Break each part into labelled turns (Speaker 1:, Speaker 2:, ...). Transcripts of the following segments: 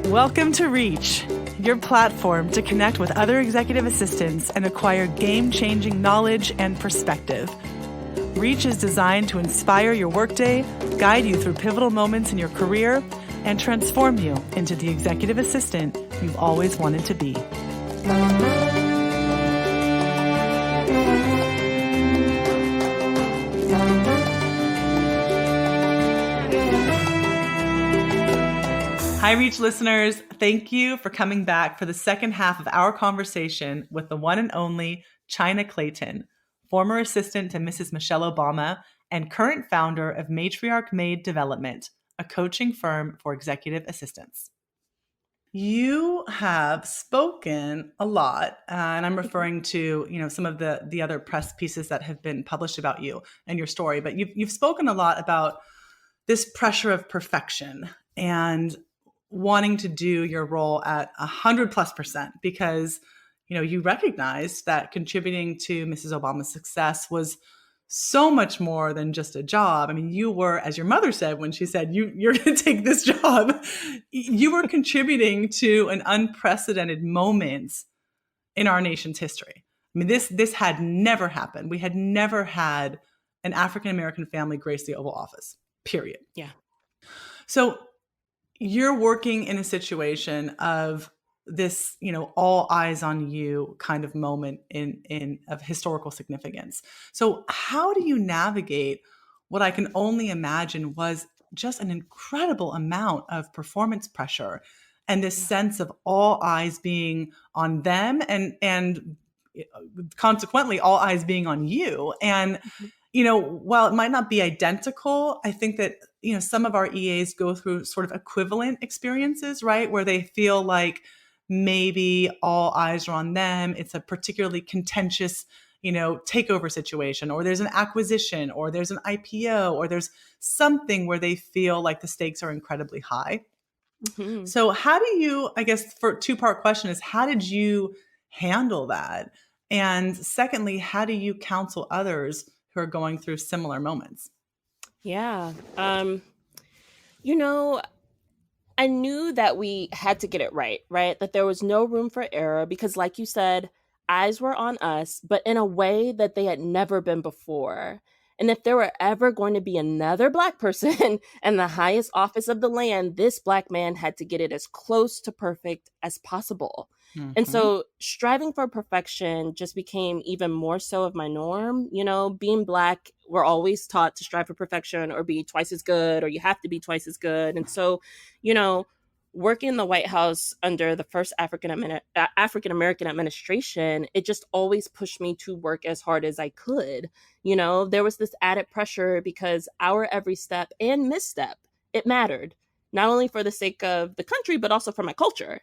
Speaker 1: Welcome to Reach, your platform to connect with other executive assistants and acquire game-changing knowledge and perspective. Reach is designed to inspire your workday, guide you through pivotal moments in your career, and transform you into the executive assistant you've always wanted to be. Hi, Reach listeners. Thank you for coming back for the second half of our conversation with the one and only Chynna Clayton, former assistant to Mrs. Michelle Obama and current founder of Matriarch Made Development, a coaching firm for executive assistants. You have spoken a lot, and I'm referring to, some of the other press pieces that have been published about you and your story, but you've spoken a lot about this pressure of perfection and wanting to do your role at 100+% because, you recognized that contributing to Mrs. Obama's success was so much more than just a job. I mean, you were, as your mother said, when she said, you're going to take this job, you were contributing to an unprecedented moment in our nation's history. I mean, this had never happened. We had never had an African-American family grace the Oval Office, period.
Speaker 2: Yeah.
Speaker 1: So you're working in a situation of this, all eyes on you kind of moment of historical significance. So how do you navigate what I can only imagine was just an incredible amount of performance pressure and this sense of all eyes being on them and consequently all eyes being on you? And while it might not be identical, I think that, some of our EAs go through sort of equivalent experiences, right? Where they feel like maybe all eyes are on them. It's a particularly contentious, takeover situation, or there's an acquisition, or there's an IPO, or there's something where they feel like the stakes are incredibly high. Mm-hmm. So how do you, I guess for a two-part question is, how did you handle that? And secondly, how do you counsel others who are going through similar moments?
Speaker 2: Yeah. I knew that we had to get it right? That there was no room for error because, like you said, eyes were on us, but in a way that they had never been before. And if there were ever going to be another Black person in the highest office of the land, this Black man had to get it as close to perfect as possible. Mm-hmm. And so striving for perfection just became even more so of my norm. Being Black, we're always taught to strive for perfection or be twice as good, or you have to be twice as good. And so, working in the White House under the first African-American administration, it just always pushed me to work as hard as I could. There was this added pressure because our every step and misstep, it mattered, not only for the sake of the country, but also for my culture.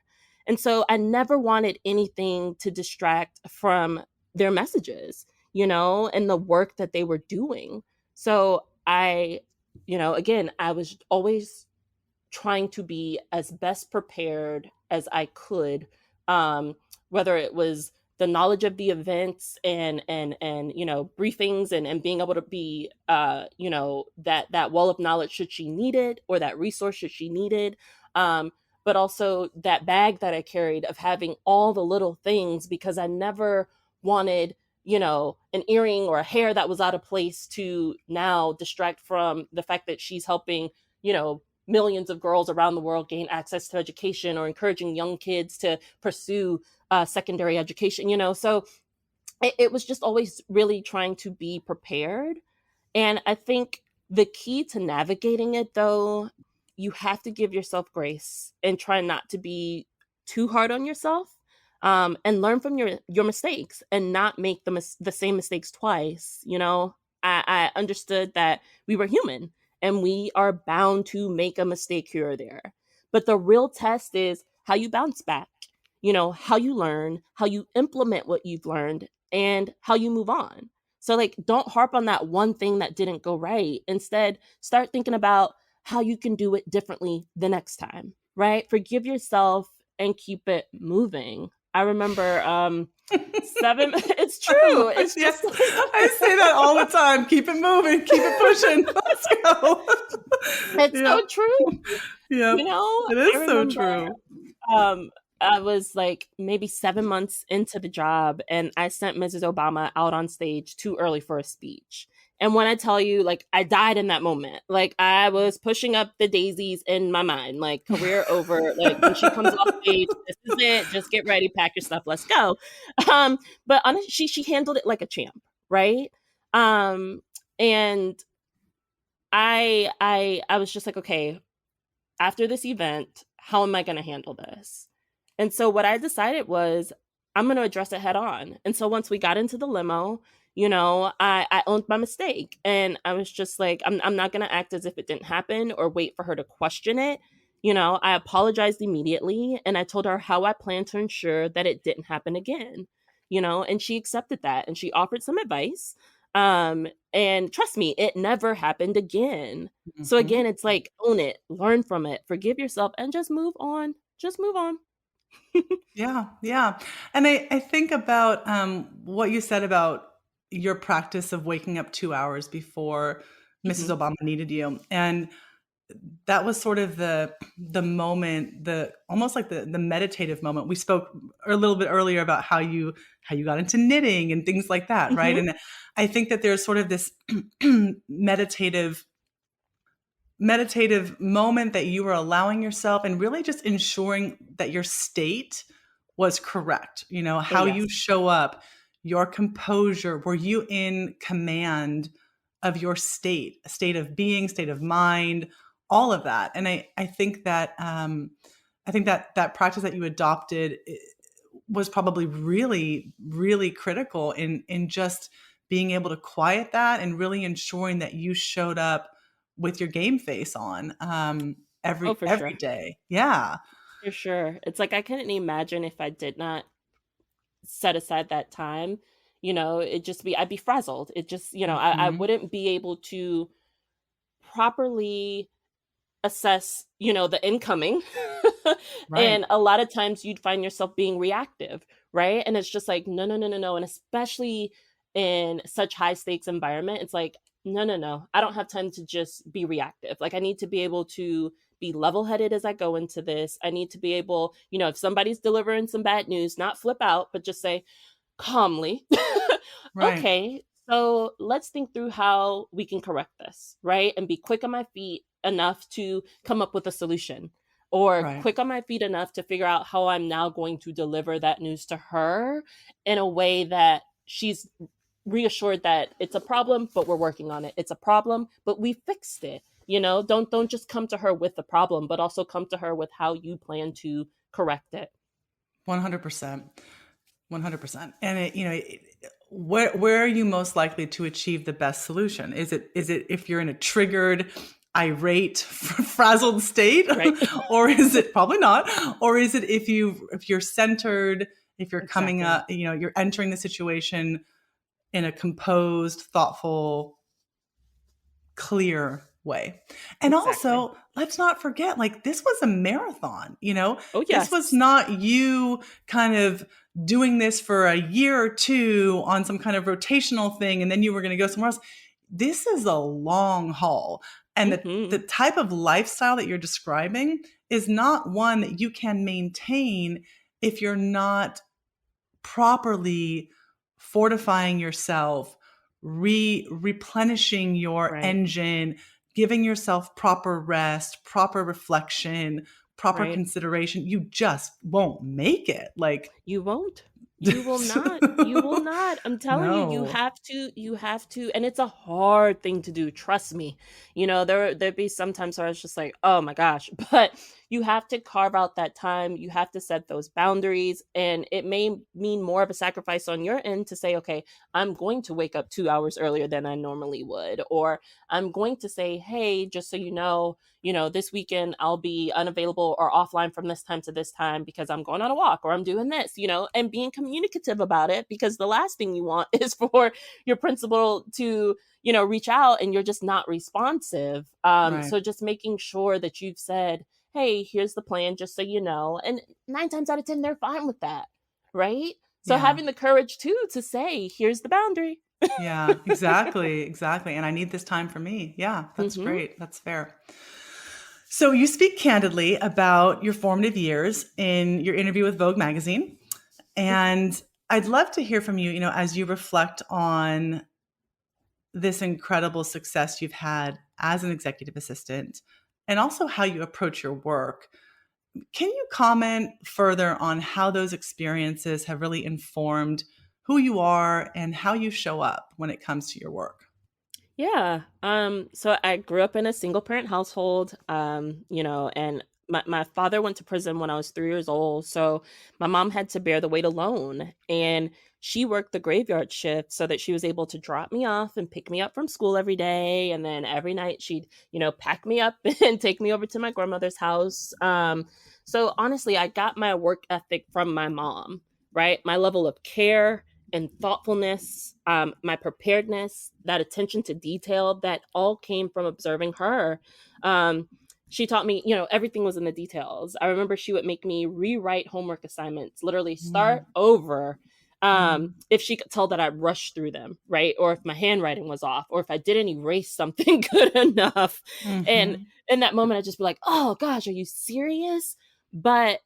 Speaker 2: And so I never wanted anything to distract from their messages, and the work that they were doing. So I was always trying to be as best prepared as I could, whether it was the knowledge of the events and briefings and being able to be, that wall of knowledge should she need it, or that resource should she need it. But also that bag that I carried of having all the little things, because I never wanted, an earring or a hair that was out of place to now distract from the fact that she's helping, millions of girls around the world gain access to education, or encouraging young kids to pursue secondary education, So it was just always really trying to be prepared. And I think the key to navigating it, though, you have to give yourself grace and try not to be too hard on yourself, and learn from your mistakes and not make the same mistakes twice. I understood that we were human and we are bound to make a mistake here or there. But the real test is how you bounce back, how you learn, how you implement what you've learned, and how you move on. So don't harp on that one thing that didn't go right. Instead, start thinking about how you can do it differently the next time, right? Forgive yourself and keep it moving. I remember it's true. It's just
Speaker 1: I say that all the time. Keep it moving, keep it pushing. Let's go.
Speaker 2: It's so true.
Speaker 1: Yeah.
Speaker 2: You know,
Speaker 1: it is so true.
Speaker 2: Um, I was like maybe 7 months into the job, and I sent Mrs. Obama out on stage too early for a speech. And when I tell you, like, I died in that moment. Like, I was pushing up the daisies in my mind, like, career over. Like, when she comes off stage, this is it. Just get ready, pack your stuff, let's go. Um, but honestly, she handled it like a champ, right? Um, and I was just like, okay, after this event, how am I going to handle this? And so what I decided was I'm going to address it head on. And so once we got into the limo, I owned my mistake. And I was just like, I'm not going to act as if it didn't happen or wait for her to question it. I apologized immediately and I told her how I plan to ensure that it didn't happen again, and she accepted that and she offered some advice. And trust me, it never happened again. So
Speaker 1: Mhm.
Speaker 2: again, it's like own it, learn from it, forgive yourself, and just move on. Just move on.
Speaker 1: Yeah, yeah. And I think about what you said about your practice of waking up 2 hours before Mrs.
Speaker 2: Mhm.
Speaker 1: Obama needed you. And that was sort of the moment, the almost like the meditative moment. We spoke a little bit earlier about how you got into knitting and things like that, right?
Speaker 2: Mhm.
Speaker 1: And I think that there's sort of this meditative moment that you were allowing yourself and really just ensuring that your state was correct.
Speaker 2: Oh,
Speaker 1: How you
Speaker 2: yes.
Speaker 1: show up, your composure. Were you in command of your state of being, state of mind, all of that? And I think that practice that you adopted was probably really, really critical in just being able to quiet that and really ensuring that you showed up with your game face on
Speaker 2: Oh,
Speaker 1: every
Speaker 2: for
Speaker 1: every
Speaker 2: sure.
Speaker 1: day. Yeah.
Speaker 2: For sure. It's like I couldn't imagine if I did not set aside that time, I'd be frazzled. It just, I
Speaker 1: Mhm.
Speaker 2: wouldn't be able to properly assess, the incoming.
Speaker 1: Right.
Speaker 2: And a lot of times you'd find yourself being reactive, right? And it's just like, no, no, no, no, no. And especially in such high stakes environment, it's like, no, no, no. I don't have time to just be reactive. Like I need to be able to be level headed as I go into this. I need to be able, if somebody's delivering some bad news, not flip out, but just say, calmly,
Speaker 1: Right.
Speaker 2: okay, so let's think through how we can correct this, right? And be quick on my feet enough to come up with a solution, or
Speaker 1: Right.
Speaker 2: quick on my feet enough to figure out how I'm now going to deliver that news to her in a way that she's reassured that it's a problem, but we're working on it. It's a problem, but we fixed it. Don't just come to her with the problem, but also come to her with how you plan to correct it.
Speaker 1: 100%. 100%. And where are you most likely to achieve the best solution? Is it if you're in a triggered, irate, frazzled state,
Speaker 2: Right.
Speaker 1: or is it probably not? Or is it if you're centered, if you're coming
Speaker 2: Exactly.
Speaker 1: up, you're entering the situation in a composed, thoughtful, clear way. And
Speaker 2: Exactly.
Speaker 1: also, let's not forget, like, this was a marathon.
Speaker 2: Oh
Speaker 1: This was
Speaker 2: yes.
Speaker 1: not you kind of doing this for a year or two on some kind of rotational thing and then you were going to go somewhere else. This is a long haul. And the
Speaker 2: Mhm.
Speaker 1: type of lifestyle that you're describing is not one that you can maintain if you're not properly fortifying yourself, replenishing your
Speaker 2: Right.
Speaker 1: engine, giving yourself proper rest, proper reflection, proper
Speaker 2: Right.
Speaker 1: consideration, you just won't make it. Like,
Speaker 2: You won't. You will not. You will not. I'm telling you,
Speaker 1: no.
Speaker 2: you have to, and it's a hard thing to do, trust me. There'd be some times where I was just like, oh my gosh, but you have to carve out that time. You have to set those boundaries, and it may mean more of a sacrifice on your end to say, okay, I'm going to wake up 2 hours earlier than I normally would, or I'm going to say, hey, just so this weekend I'll be unavailable or offline from this time to this time because I'm going on a walk or I'm doing this, and being communicative about it, because the last thing you want is for your principal to, reach out and you're just not responsive.
Speaker 1: Right.
Speaker 2: So just making sure that you've said, hey, here's the plan, just so you know. And 9 times out of 10, they're fine with that. Right. So
Speaker 1: Yeah.
Speaker 2: having the courage too to say, here's the boundary.
Speaker 1: Yeah, exactly, exactly. And I need this time for me. Yeah, that's
Speaker 2: Hmm.
Speaker 1: great. That's fair. So you speak candidly about your formative years in your interview with Vogue magazine. And I'd love to hear from you, as you reflect on this incredible success you've had as an executive assistant and also how you approach your work. Can you comment further on how those experiences have really informed who you are and how you show up when it comes to your work?
Speaker 2: Yeah. So I grew up in a single parent household, and my father went to prison when I was 3 years old. So my mom had to bear the weight alone. And she worked the graveyard shift so that she was able to drop me off and pick me up from school every day. And then every night she'd, pack me up and take me over to my grandmother's house. So honestly, I got my work ethic from my mom, right? My level of care and thoughtfulness, my preparedness, that attention to detail, that all came from observing her. She taught me, everything was in the details. I remember she would make me rewrite homework assignments, literally start
Speaker 1: Mm,
Speaker 2: over.
Speaker 1: mm,
Speaker 2: If she could tell that I rushed through them, right? Or if my handwriting was off, or if I didn't erase something good enough. And
Speaker 1: mhm.
Speaker 2: in that moment, I'd just be like, oh gosh, are you serious? But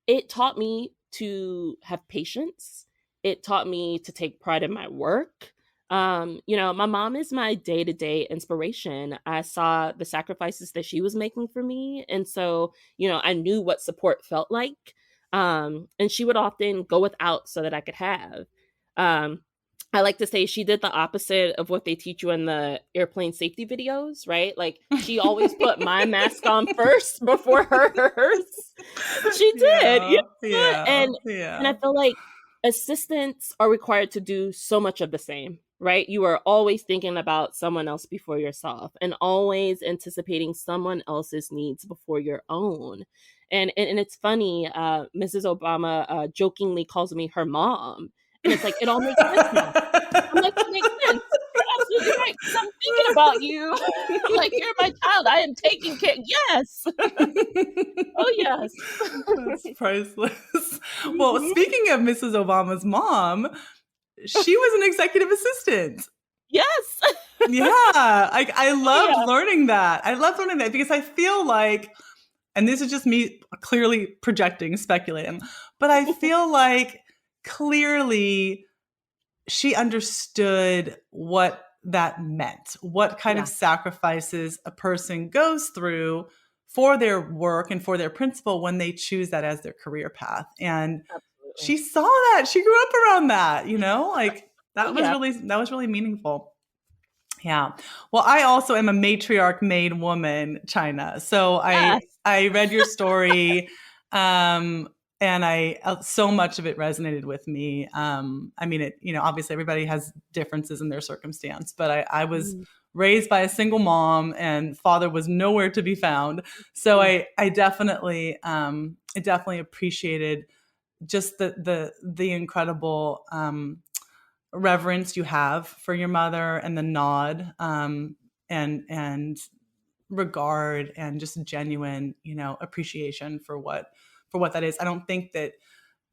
Speaker 2: it taught me to have patience. It taught me to take pride in my work. My mom is my day-to-day inspiration. I saw the sacrifices that she was making for me, and so, I knew what support felt like. And she would often go without so that I could have. Um, I like to say she did the opposite of what they teach you in the airplane safety videos, right? Like she always put my mask on first before hers. She did,
Speaker 1: Yeah,
Speaker 2: and
Speaker 1: yeah,
Speaker 2: and I
Speaker 1: yeah.
Speaker 2: feel like assistants are required to do so much of the same, right? You are always thinking about someone else before yourself and always anticipating someone else's needs before your own. And it's funny, Mrs. Obama jokingly calls me her mom, and it's like it all makes sense now. I'm like, "It makes sense. You're absolutely right, because 'cause I'm thinking about you. Like, you're my child. I am taking care." Yes. Oh, yes.
Speaker 1: That's priceless. Well,
Speaker 2: Mhm.
Speaker 1: speaking of Mrs. Obama's mom, she was an executive assistant.
Speaker 2: Yes.
Speaker 1: Yeah, I
Speaker 2: Oh,
Speaker 1: loved
Speaker 2: yeah.
Speaker 1: learning that. I loved learning that because I feel like, and this is just me clearly projecting, speculating, but I feel like clearly she understood what that meant, what kind of
Speaker 2: Yeah,
Speaker 1: sacrifices a person goes through for their work and for their principle when they choose that as their career path. And
Speaker 2: absolutely.
Speaker 1: she saw that. She grew up around that, like
Speaker 2: Oh, yeah.
Speaker 1: that was really meaningful. Yeah. Well, I also am a matriarch made woman, China. So I
Speaker 2: Yes.
Speaker 1: I read your story, um, and I so much of it resonated with me. I mean, obviously everybody has differences in their circumstance, but I was
Speaker 2: Mhm,
Speaker 1: raised by a single mom, and father was nowhere to be found. So
Speaker 2: mm,
Speaker 1: I definitely appreciated just the incredible reverence you have for your mother and the nod, and regard and just genuine appreciation for what that is. I don't think that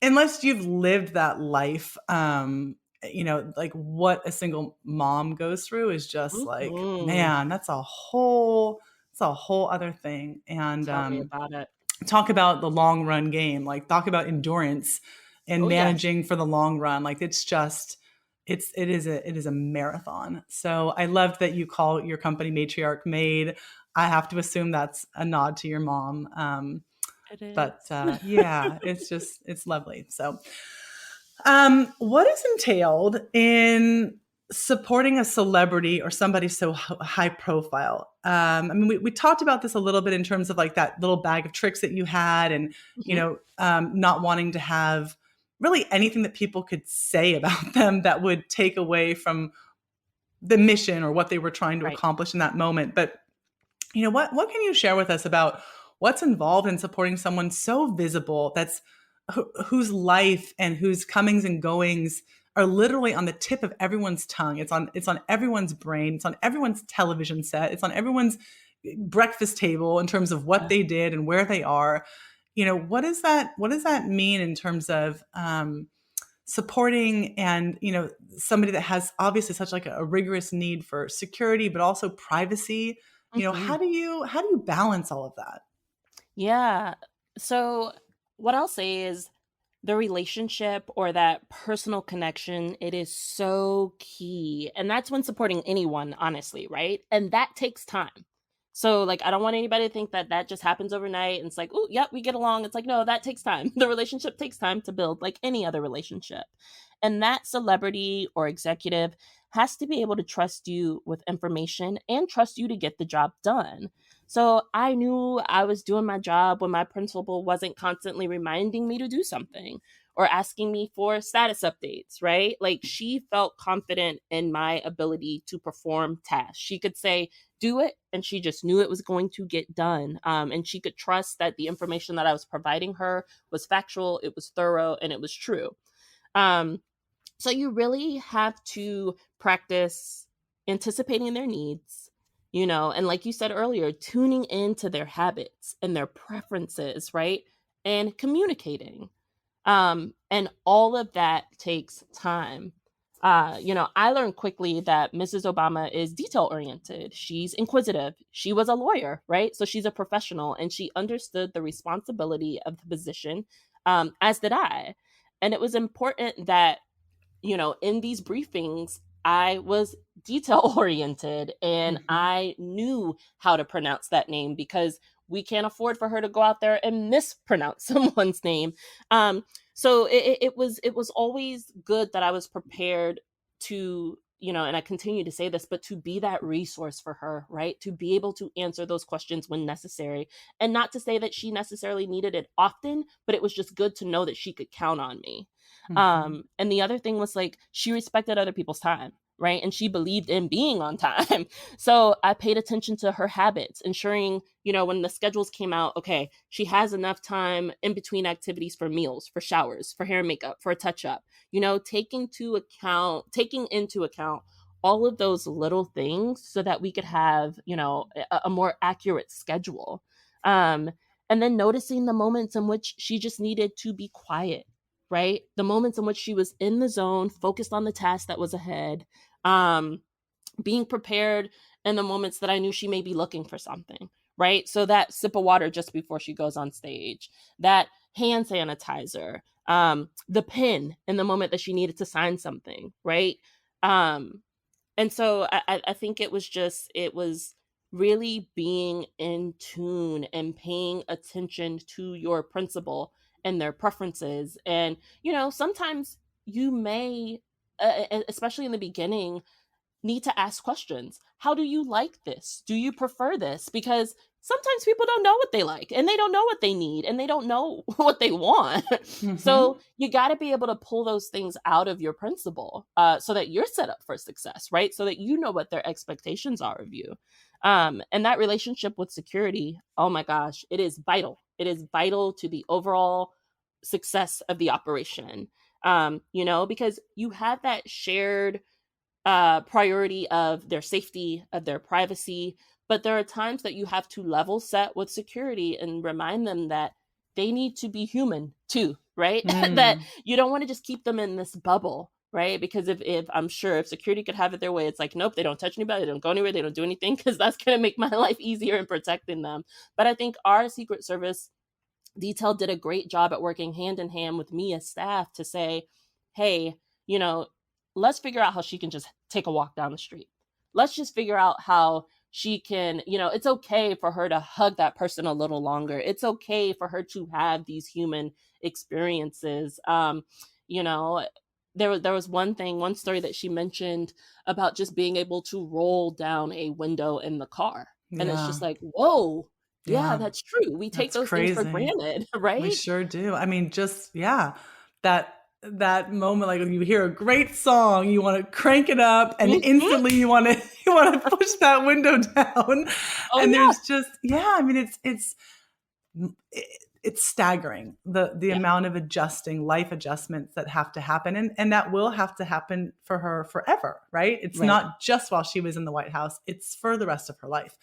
Speaker 1: unless you've lived that life, like what a single mom goes through is just like,
Speaker 2: mhm.
Speaker 1: man, it's a whole other thing. And
Speaker 2: Tell me about it.
Speaker 1: talk about the long run game, like talk about endurance and
Speaker 2: Oh, yes.
Speaker 1: managing for the long run. Like it is a marathon. So I loved that you call your company Matriarch Made. I have to assume that's a nod to your mom.
Speaker 2: It
Speaker 1: But
Speaker 2: is.
Speaker 1: yeah, it's lovely. So what is entailed in supporting a celebrity or somebody so high profile? I mean, we talked about this a little bit in terms of like that little bag of tricks that you had, and
Speaker 2: Mhm.
Speaker 1: not wanting to have really anything that people could say about them that would take away from the mission or what they were trying to
Speaker 2: Right.
Speaker 1: accomplish in that moment. But what can you share with us about what's involved in supporting someone so visible that's whose life and whose comings and goings are literally on the tip of everyone's tongue. It's on everyone's brain. It's on everyone's television set. It's on everyone's breakfast table in terms of what
Speaker 2: Yeah.
Speaker 1: they did and where they are. What does that mean in terms of supporting, and somebody that has obviously such like a rigorous need for security but also privacy,
Speaker 2: Mhm.
Speaker 1: How do you balance all of that?
Speaker 2: Yeah. So, what I'll say is the relationship or that personal connection, it is so key. And that's when supporting anyone, honestly, right? And that takes time. So, like, I don't want anybody to think that that just happens overnight and it's like, oh, yep, we get along. It's like, no, that takes time. The relationship takes time to build, like any other relationship. And that celebrity or executive has to be able to trust you with information and trust you to get the job done. So I knew I was doing my job when my principal wasn't constantly reminding me to do something or asking me for status updates, right? Like she felt confident in my ability to perform tasks. She could say, do it, and she just knew it was going to get done. And she could trust that the information that I was providing her was factual, it was thorough, and it was true. Um, so you really have to practice anticipating their needs, and like you said earlier, tuning into their habits and their preferences, right? And communicating. And all of that takes time. I learned quickly that Mrs. Obama is detail oriented. She's inquisitive. She was a lawyer, right? So she's a professional and she understood the responsibility of the position, as did I. And it was important that in these briefings, I was detail oriented and
Speaker 1: Mhm.
Speaker 2: I knew how to pronounce that name because we can't afford for her to go out there and mispronounce someone's name. Um, so it was always good that I was prepared to, and I continue to say this, but to be that resource for her, right? To be able to answer those questions when necessary. And not to say that she necessarily needed it often, but it was just good to know that she could count on me.
Speaker 1: Mhm.
Speaker 2: And the other thing was like she respected other people's time, right? And she believed in being on time. So I paid attention to her habits, ensuring, when the schedules came out, okay, she has enough time in between activities for meals, for showers, for hair and makeup, for a touch up, taking into account all of those little things so that we could have, a more accurate schedule. Um, and then noticing the moments in which she just needed to be quiet, right? The moments in which she was in the zone, focused on the task that was ahead, um, being prepared in the moments that I knew she may be looking for something, right? So that sip of water just before she goes on stage, that hand sanitizer, the pen in the moment that she needed to sign something, right? Um, and so I think it was really being in tune and paying attention to your principal and their preferences. And, sometimes you may, especially in the beginning, need to ask questions. How do you like this? Do you prefer this? Because sometimes people don't know what they like and they don't know what they need and they don't know what they want.
Speaker 1: Mhm.
Speaker 2: So you got to be able to pull those things out of your principal, so that you're set up for success, right? So that you know what their expectations are of you. And that relationship with security, oh my gosh, it is vital. It is vital to the overall success of the operation. Because you have that shared priority of their safety, of their privacy. But there are times that you have to level set with security and remind them that they need to be human too, right? That
Speaker 1: Mm.
Speaker 2: you don't want to just keep them in this bubble, right? Because if I'm sure if security could have it their way, it's like, nope, they don't touch anybody, they don't go anywhere, they don't do anything, because that's going to make my life easier in protecting them. But I think our Secret Service detail did a great job at working hand in hand with me as staff to say, hey, you know, let's figure out how she can just take a walk down the street. Let's just figure out how she can, it's okay for her to hug that person a little longer. It's okay for her to have these human experiences. You know, there was one story that she mentioned about just being able to roll down a window in the car. And it's just
Speaker 1: Yeah.
Speaker 2: like, whoa, yeah,
Speaker 1: Yeah.
Speaker 2: that's true. We take
Speaker 1: That's
Speaker 2: those things for
Speaker 1: crazy.
Speaker 2: granted,
Speaker 1: We
Speaker 2: right?
Speaker 1: sure do. I mean, just yeah, that moment, like when you hear a great song, you want to crank it up, and
Speaker 2: Mhm.
Speaker 1: instantly you want to you want to push that window down.
Speaker 2: Oh,
Speaker 1: And
Speaker 2: yeah.
Speaker 1: there's just yeah, I mean, it's staggering the
Speaker 2: Yeah,
Speaker 1: amount of adjusting life adjustments that have to happen, and that will have to happen for her forever, right? It's
Speaker 2: right.
Speaker 1: not just while she was in the White House, it's for the rest of her life.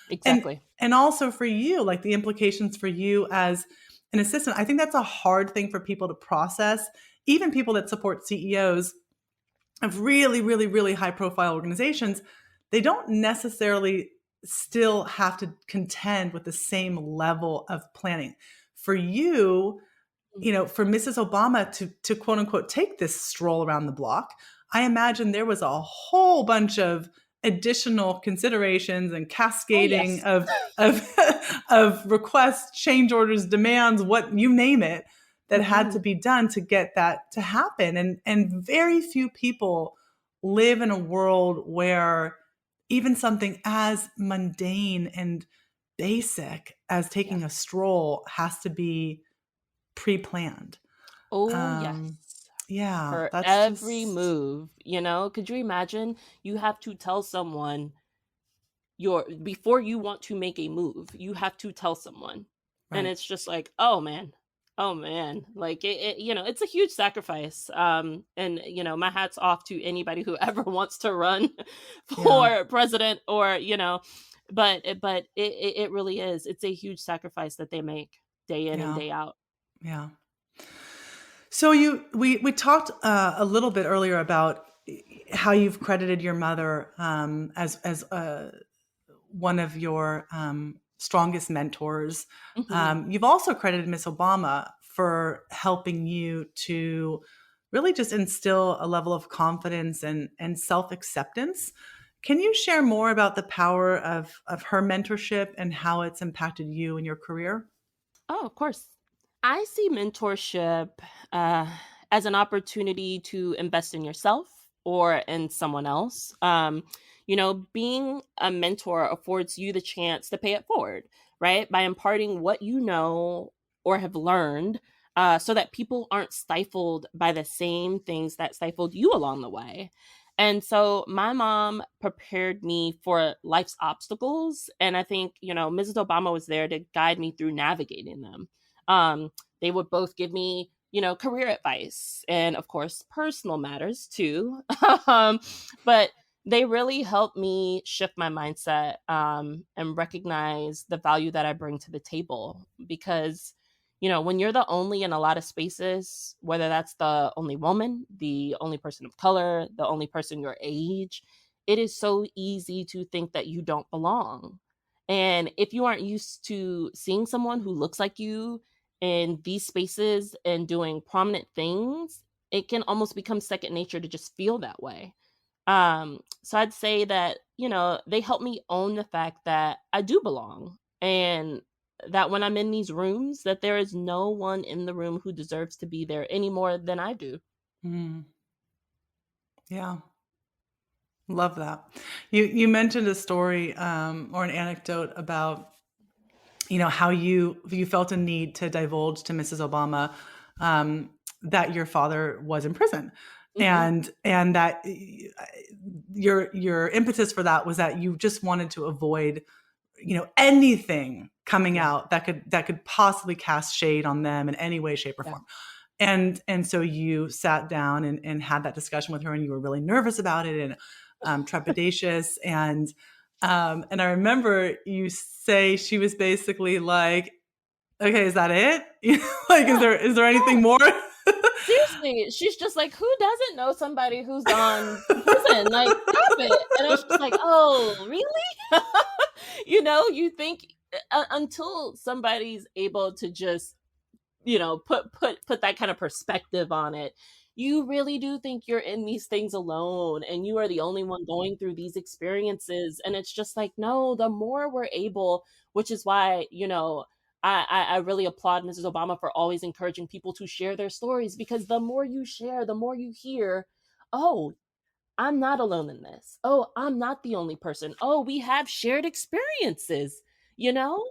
Speaker 1: and
Speaker 2: Exactly.
Speaker 1: and also for you, like the implications for you as an assistant. I think that's a hard thing for people to process, even people that support CEOs of really, really, really high profile organizations. They don't necessarily still have to contend with the same level of planning. For you, for Mrs. Obama to quote unquote take this stroll around the block, I imagine there was a whole bunch of additional considerations and
Speaker 2: Oh,
Speaker 1: cascading
Speaker 2: yes.
Speaker 1: of of requests, change orders, demands, what you name it, that had to
Speaker 2: Mhm.
Speaker 1: be done to get that to happen. And very few people live in a world where even something as mundane and basic as
Speaker 2: Yeah.
Speaker 1: taking a stroll has to be pre-planned.
Speaker 2: Oh, yes.
Speaker 1: Um, yeah,
Speaker 2: For
Speaker 1: that's
Speaker 2: every
Speaker 1: just
Speaker 2: move, could you imagine you have to tell someone your before you want to make a move, you have to tell someone. And
Speaker 1: right.
Speaker 2: it's just like, oh man. Oh man, like it's a huge sacrifice. And my hat's off to anybody who ever wants to run
Speaker 1: Yeah,
Speaker 2: for president, or but it really is. It's a huge sacrifice that they make day in and
Speaker 1: yeah,
Speaker 2: day out.
Speaker 1: yeah. So we talked a little bit earlier about how you've credited your mother as one of your strongest mentors.
Speaker 2: Mhm.
Speaker 1: You've also credited Miss Obama for helping you to really just instill a level of confidence and self acceptance. Can you share more about the power of her mentorship and how it's impacted you in your career?
Speaker 2: Oh, of course. I see mentorship uh, as an opportunity to invest in yourself or in someone else. Being a mentor affords you the chance to pay it forward, right? By imparting what you know or have learned, so that people aren't stifled by the same things that stifled you along the way. And so my mom prepared me for life's obstacles. And I think, Mrs. Obama was there to guide me through navigating them. They would both give me, career advice and, of course, personal matters too. um, but they really helped me shift my mindset, and recognize the value that I bring to the table. Because when you're the only in a lot of spaces, whether that's the only woman, the only person of color, the only person your age, it is so easy to think that you don't belong. And if you aren't used to seeing someone who looks like you in these spaces and doing prominent things, it can almost become second nature to just feel that way. So I'd say that, they help me own the fact that I do belong, and that when I'm in these rooms, that there is no one in the room who deserves to be there any more than I do.
Speaker 1: Mm, yeah. Love that. You mentioned a story or an anecdote about how you felt a need to divulge to Mrs. Obama that your father was in prison,
Speaker 2: Mhm.
Speaker 1: and that your impetus for that was that you just wanted to avoid anything coming
Speaker 2: Yeah.
Speaker 1: out that could possibly cast shade on them in any way, shape, or
Speaker 2: Yeah.
Speaker 1: form. And so you sat down and had that discussion with her, and you were really nervous about it and trepidatious. And I remember you say she was basically like, "Okay, is that it? Like, is
Speaker 2: Yeah.
Speaker 1: there anything
Speaker 2: Yeah.
Speaker 1: more?"
Speaker 2: Seriously, she's just like, "Who doesn't know somebody who's gone to prison? Like, stop it." And I was just like, "Oh, really?" You think, until somebody's able to just, put that kind of perspective on it, you really do think you're in these things alone and you are the only one going through these experiences. And it's just like, no, the more we're able, which is why, I really applaud Mrs. Obama for always encouraging people to share their stories, because the more you share, the more you hear, oh, I'm not alone in this. Oh, I'm not the only person. Oh, we have shared experiences, you know?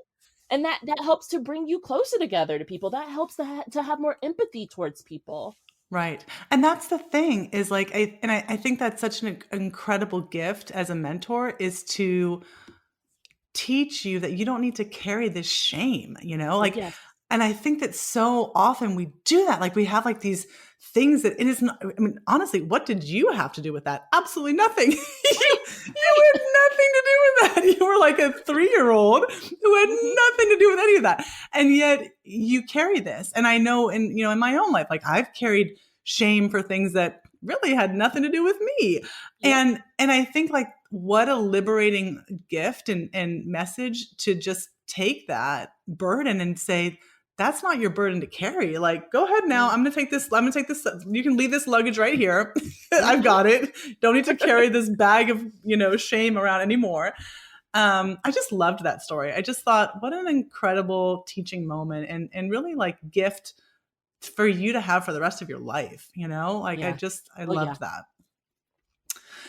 Speaker 2: And that helps to bring you closer together to people. That helps to have more empathy towards people.
Speaker 1: Right. And that's the thing is like I think that's such an incredible gift as a mentor is to teach you that you don't need to carry this shame,
Speaker 2: Oh,
Speaker 1: like,
Speaker 2: yes.
Speaker 1: and I think that so often we do that. Like we have like these things that it is not, I mean, honestly, what did you have to do with that? Absolutely nothing. you
Speaker 2: Right,
Speaker 1: you
Speaker 2: right.
Speaker 1: had nothing to do with that. You were like a 3-year-old who had
Speaker 2: Mhm.
Speaker 1: nothing to do with any of that. And yet you carry this. And I know in my own life, like I've carried shame for things that really had nothing to do with me.
Speaker 2: Yep.
Speaker 1: And I think like what a liberating gift and message to just take that burden and say, that's not your burden to carry. Like, go ahead now.
Speaker 2: Yeah.
Speaker 1: I'm gonna take this. I'm gonna take this. You can leave this luggage right here. I've
Speaker 2: Mhm.
Speaker 1: got it. Don't need to carry this bag of, shame around anymore. I just loved that story. I just thought, what an incredible teaching moment and really like gift for you to have for the rest of your life. Like
Speaker 2: Yeah.
Speaker 1: I
Speaker 2: Oh, yeah.
Speaker 1: loved that.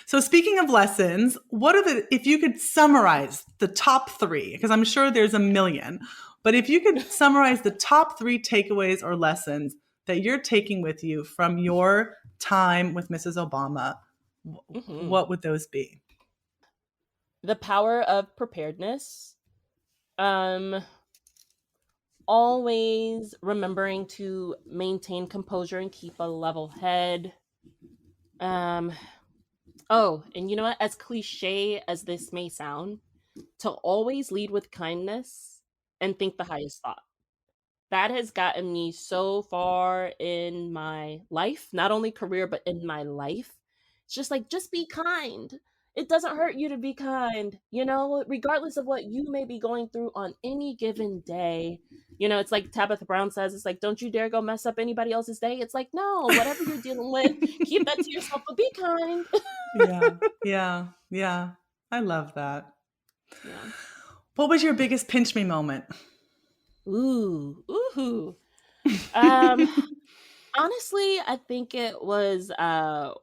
Speaker 1: So speaking of lessons, what are if you could summarize the top three, because I'm sure there's a million, but if you could summarize the top three takeaways or lessons that you're taking with you from your time with Mrs. Obama,
Speaker 2: Mhm.
Speaker 1: what would those be?
Speaker 2: The power of preparedness. Um, Always remembering to maintain composure and keep a level head. Um, oh, and you know what? As cliche as this may sound, to always lead with kindness and think the highest thought. That has gotten me so far in my life, not only career, but in my life. It's just like, just be kind. It doesn't hurt you to be kind, regardless of what you may be going through on any given day. It's like Tabitha Brown says, it's like, don't you dare go mess up anybody else's day. It's like, no, whatever you're dealing with, keep that to yourself, but be kind.
Speaker 1: Yeah, yeah, yeah. I love that.
Speaker 2: Yeah.
Speaker 1: What was your biggest pinch me moment?
Speaker 2: Ooh. Um, Honestly, I think it was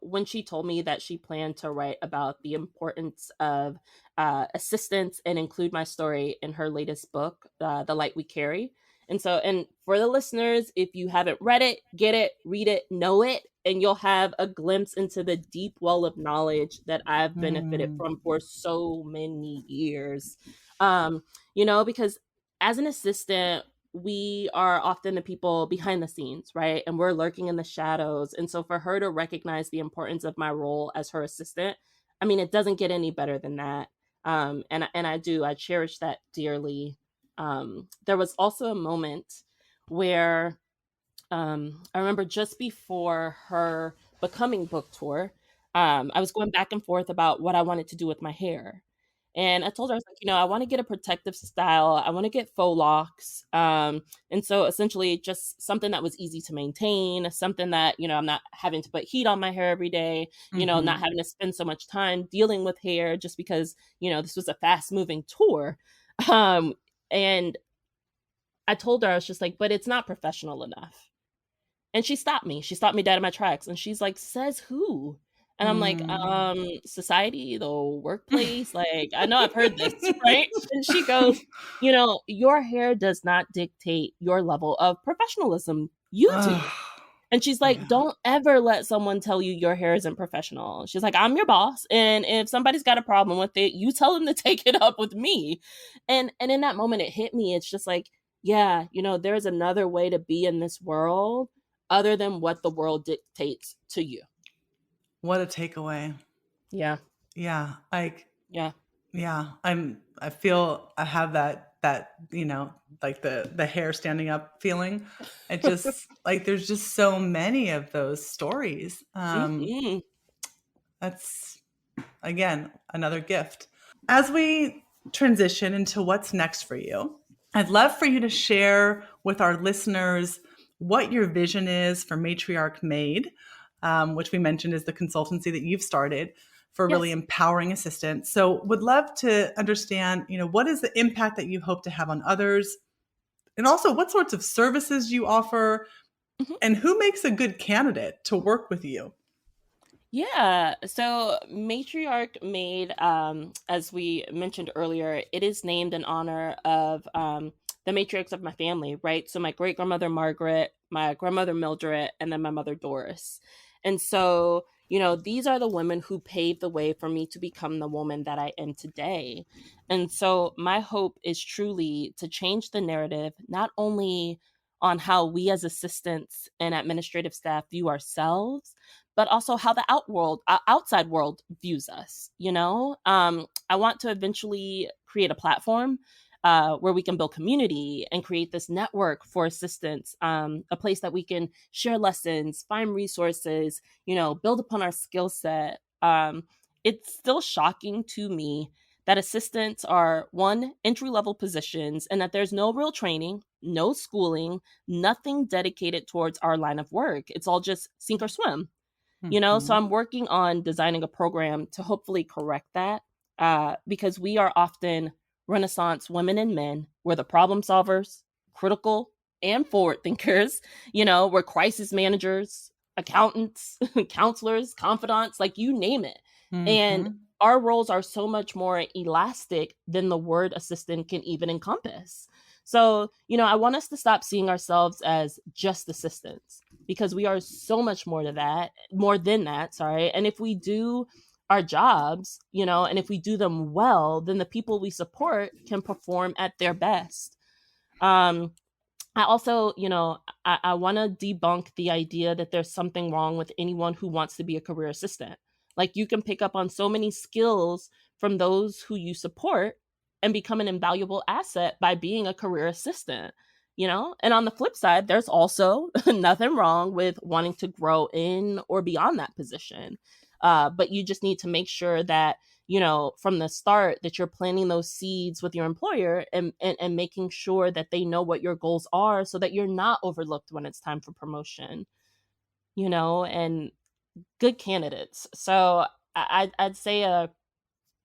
Speaker 2: when she told me that she planned to write about the importance of assistance and include my story in her latest book, The Light We Carry. And for the listeners, if you haven't read it, get it, read it, know it, and you'll have a glimpse into the deep well of knowledge that I've benefited
Speaker 1: Mm,
Speaker 2: from for so many years. Because as an assistant, we are often the people behind the scenes, right? And we're lurking in the shadows. And so for her to recognize the importance of my role as her assistant, I mean, it doesn't get any better than that. I cherish that dearly. There was also a moment where I remember just before her becoming book tour, I was going back and forth about what I wanted to do with my hair. And I told her, I was like, I want to get a protective style. I want to get faux locks. And so essentially just something that was easy to maintain, something that, I'm not having to put heat on my hair every day, not
Speaker 1: mhm.
Speaker 2: having to spend so much time dealing with hair just because, this was a fast moving tour. Um, and I told her, I was just like, but it's not professional enough. And she stopped me. She stopped me dead in my tracks, and she's like, "Says who?" And I'm like,
Speaker 1: Mm.
Speaker 2: society, the workplace, like, I know I've heard this, right?" And she goes, "Your hair does not dictate your level of professionalism. You do."
Speaker 1: Ugh,
Speaker 2: And she's like,
Speaker 1: yeah.
Speaker 2: "Don't ever let someone tell you your hair isn't professional." She's like, "I'm your boss, and if somebody's got a problem with it, you tell them to take it up with me." And in that moment it hit me. It's just like, yeah, there's another way to be in this world other than what the world dictates to you.
Speaker 1: What a takeaway.
Speaker 2: Yeah.
Speaker 1: Yeah, like,
Speaker 2: Yeah.
Speaker 1: yeah, I feel I have that, like the hair standing up feeling. It just like there's just so many of those stories.
Speaker 2: Mhm.
Speaker 1: That's again another gift. As we transition into what's next for you, I'd love for you to share with our listeners what your vision is for Matriarch Made, which we mentioned is the consultancy that you've started for really
Speaker 2: Yes.
Speaker 1: empowering assistants. So, would love to understand, what is the impact that you hope to have on others, and also what sorts of services you offer,
Speaker 2: Mhm.
Speaker 1: and who makes a good candidate to work with you.
Speaker 2: Yeah. So Matriarch made, as we mentioned earlier, it is named in honor of the matriarchs of my family, right? So my great grandmother Margaret, my grandmother Mildred, and then my mother Doris. And so, these are the women who paved the way for me to become the woman that I am today. And so my hope is truly to change the narrative, not only on how we as assistants and administrative staff view ourselves, but also how the outside world views us. I want to eventually create a platform where we can build community and create this network for assistants, a place that we can share lessons, find resources, build upon our skill set. It's still shocking to me that assistants are one, entry level positions, and that there's no real training, no schooling, nothing dedicated towards our line of work. It's all just sink or swim. So
Speaker 1: Mhm.
Speaker 2: I'm working on designing a program to hopefully correct that, because we are often Renaissance women and men. We're the problem solvers, critical and forward thinkers. We're crisis managers, accountants, counselors, confidants, like you name it. And
Speaker 1: Mhm.
Speaker 2: our roles are so much more elastic than the word assistant can even encompass. So, I want us to stop seeing ourselves as just assistants, because we are so much more than that, sorry. And if we do our jobs, and if we do them well, then the people we support can perform at their best. Um, I also, I want to debunk the idea that there's something wrong with anyone who wants to be a career assistant. Like, you can pick up on so many skills from those who you support and become an invaluable asset by being a career assistant. And on the flip side, there's also nothing wrong with wanting to grow in or beyond that position. But you just need to make sure that from the start, that you're planting those seeds with your employer, and making sure that they know what your goals are, so that you're not overlooked when it's time for promotion, and good candidates. So I'd say a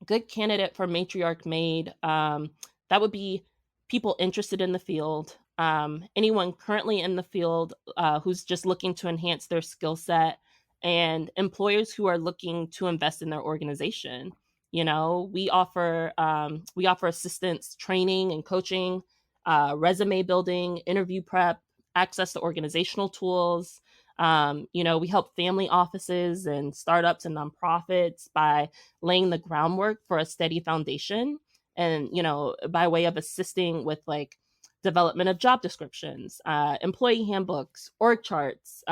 Speaker 2: good candidate for Matriarch Made, that would be people interested in the field, anyone currently in the field, who's just looking to enhance their skill set, and employers who are looking to invest in their organization. We offer assistance training and coaching, resume building, interview prep, access to organizational tools. We help family offices and startups and nonprofits by laying the groundwork for a steady foundation, and by way of assisting with like development of job descriptions, employee handbooks, org charts,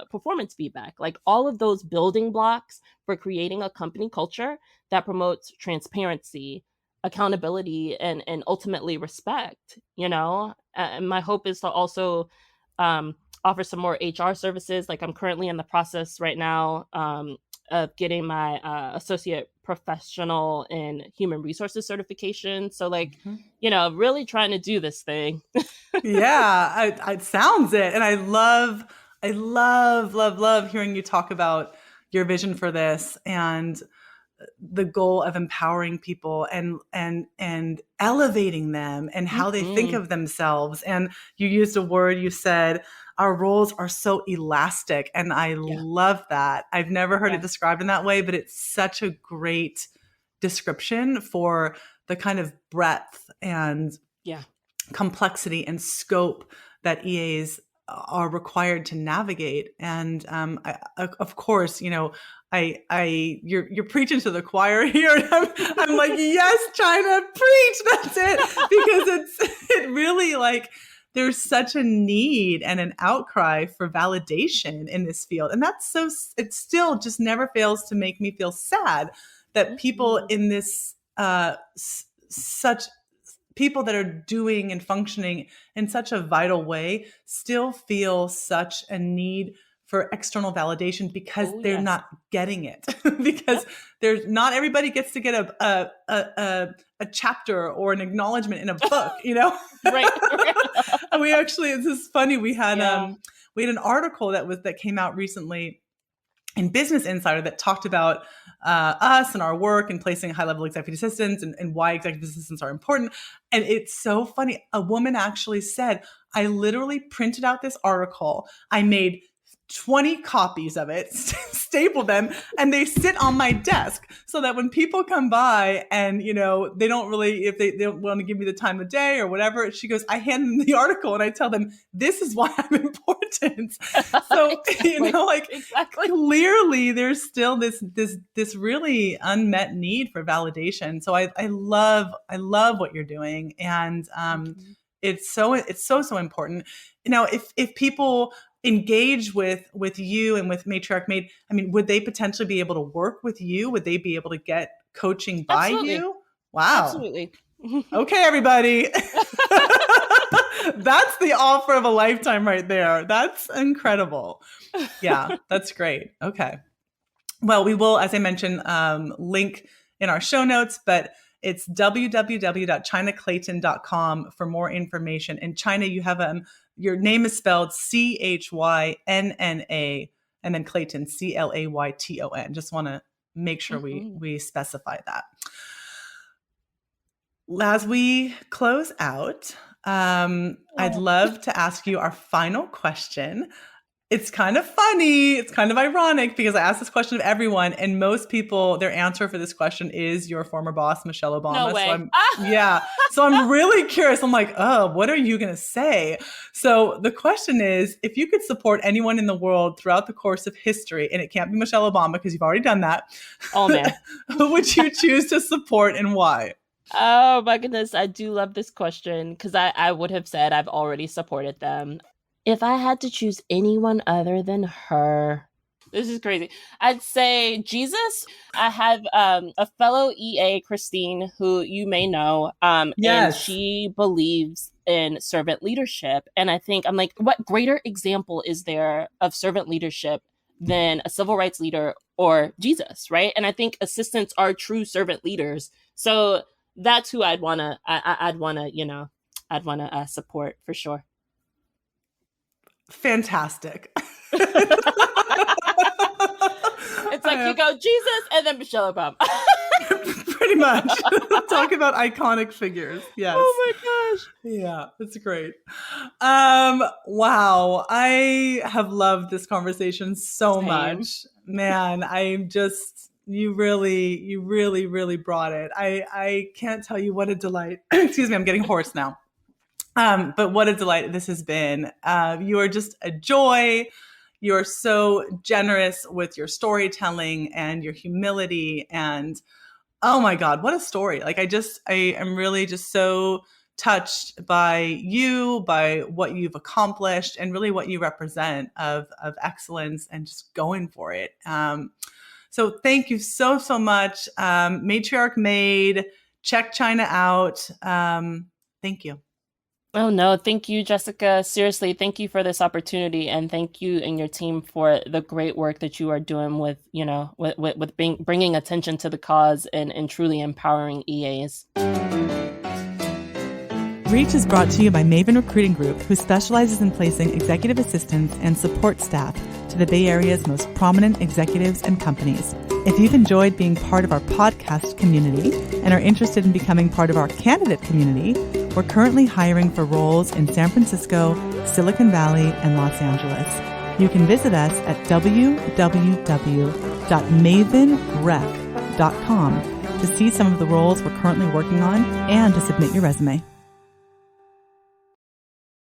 Speaker 2: performance feedback, like all of those building blocks for creating a company culture that promotes transparency, accountability, and ultimately respect. And my hope is to also offer some more HR services. Like, I'm currently in the process right now, of getting my associate professional in human resources certification. So, like,
Speaker 1: Mhm.
Speaker 2: really trying to do this thing.
Speaker 1: Yeah, it sounds it, and I love hearing you talk about your vision for this and the goal of empowering people and elevating them and how they think
Speaker 2: Hmm.
Speaker 1: of themselves. And you used a word, you said our roles are so elastic, and I
Speaker 2: Yeah.
Speaker 1: love that. I've never heard it
Speaker 2: Yeah.
Speaker 1: described in that way, but it's such a great description for the kind of breadth and
Speaker 2: Yeah.
Speaker 1: complexity and scope that EAs are required to navigate. And of course, you're preaching to the choir here. And I'm like, yes, China, preach. That's it, because it really, like, there's such a need and an outcry for validation in this field, and it still just never fails to make me feel sad that people
Speaker 2: Mhm.
Speaker 1: in this such people that are doing and functioning in such a vital way still feel such a need for external validation because
Speaker 2: Oh,
Speaker 1: they're
Speaker 2: yes.
Speaker 1: not getting it. Because
Speaker 2: Yep.
Speaker 1: there's not everybody gets to get a chapter or an acknowledgement in a book.
Speaker 2: Right.
Speaker 1: And we actually, this is funny,
Speaker 2: Yeah.
Speaker 1: we had an article that came out recently in Business Insider that talked about us and our work and placing high-level executive assistants, and why executive assistants are important. And it's so funny. A woman actually said, I literally printed out this article. I made 20 copies of it, stapled them, and they sit on my desk so that when people come by and, they don't really, if they don't want to give me the time of day or whatever, she goes, I hand them the article and I tell them, this is why I'm important. So,
Speaker 2: Exactly.
Speaker 1: like,
Speaker 2: Exactly.
Speaker 1: clearly there's still this really unmet need for validation. So I love what you're doing, and
Speaker 2: Mhm.
Speaker 1: it's so important. If people engage with you and with Matriarch Made, I mean, would they potentially be able to work with you? Would they be able to get coaching by
Speaker 2: Absolutely.
Speaker 1: you? Wow.
Speaker 2: Absolutely.
Speaker 1: Okay, everybody. That's the offer of a lifetime right there. That's incredible. Yeah, that's great. Okay. Well, we will, as I mentioned, link in our show notes, but it's www.chynaclayton.com for more information. In Chynna, you have your name is spelled Chynna, and then Clayton, Clayton. Just want to make sure we specify that. As we close out, I'd love to ask you our final question. It's kind of funny. It's kind of ironic because I asked this question of everyone, and most people, their answer for this question is your former boss, Michelle Obama.
Speaker 2: No way.
Speaker 1: So I'm really curious. I'm like, oh, what are you going to say? So the question is, if you could support anyone in the world throughout the course of history, and it can't be Michelle Obama because you've already done that.
Speaker 2: Oh, man.
Speaker 1: Who would you choose to support and why?
Speaker 2: Oh, my goodness. I do love this question because I would have said I've already supported them. If I had to choose anyone other than her, this is crazy. I'd say Jesus. I have a fellow EA, Christine, who you may know, and she believes in servant leadership. And I think I'm like, what greater example is there of servant leadership than a civil rights leader or Jesus, right? And I think assistants are true servant leaders. So that's who I'd wanna support for sure.
Speaker 1: Fantastic.
Speaker 2: It's like you go Jesus and then Michelle Obama.
Speaker 1: Pretty much. Talk about iconic figures. Yes.
Speaker 2: Oh my gosh.
Speaker 1: Yeah, it's great. Wow. I have loved this conversation so much. Man, you really brought it. I can't tell you what a delight. Excuse me, I'm getting hoarse now. But what a delight this has been. You are just a joy. You are so generous with your storytelling and your humility. And oh my God, what a story. Like I am really just so touched by you, by what you've accomplished and really what you represent of excellence and just going for it. So thank you so much. Matriarch Made, check Chynna out. Thank you.
Speaker 2: Oh, no. Thank you, Jessica. Seriously, thank you for this opportunity. And thank you and your team for the great work that you are doing with bringing attention to the cause and truly empowering EAs.
Speaker 1: Reach is brought to you by Maven Recruiting Group, who specializes in placing executive assistants and support staff to the Bay Area's most prominent executives and companies. If you've enjoyed being part of our podcast community and are interested in becoming part of our candidate community, we're currently hiring for roles in San Francisco, Silicon Valley, and Los Angeles. You can visit us at www.mavenrec.com to see some of the roles we're currently working on and to submit your resume.